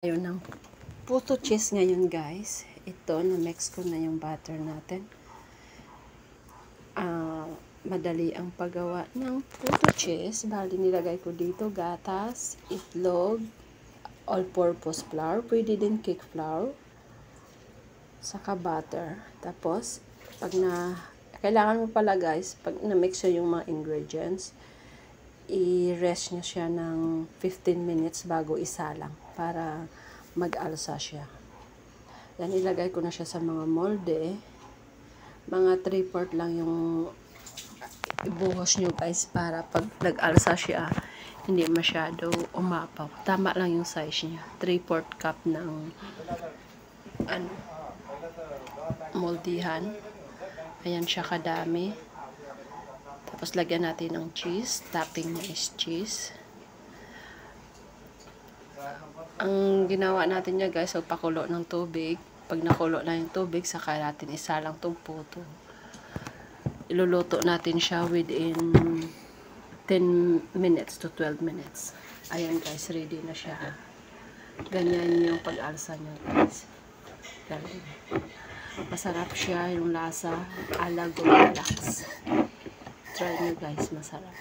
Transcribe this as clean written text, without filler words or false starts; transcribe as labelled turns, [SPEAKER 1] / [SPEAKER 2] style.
[SPEAKER 1] Ayun ng puto cheese ngayon guys. Ito, na-mix ko na yung butter natin. Madali ang paggawa ng puto cheese. Bali, nilagay ko dito gatas, itlog, all-purpose flour, pwede din cake flour, saka butter. Tapos, kailangan mo pala guys, pag na-mix yung mga ingredients, i-rest nyo siya ng 15 minutes bago isalang para mag-alsa siya. Yan, ilagay ko na siya sa mga molde. Mga 3/4 lang yung ibuhos nyo guys para pag nag-alsa siya, hindi masyado umapaw. Tama lang yung size niya. 3/4 cup ng moldihan. Ayan siya kadami. Tapos lagyan natin ng cheese. Topping niya is cheese. Ang ginawa natin niya guys, pakulo ng tubig. Pag nakulo na yung tubig, saka natin isalang itong puto. Iluluto natin siya within 10 minutes to 12 minutes. Ayan guys, ready na siya. Ganyan yung pag-alsa niya guys. Galing. Masarap siya yung lasa ala Goldilocks. Try nyo guys, masarap.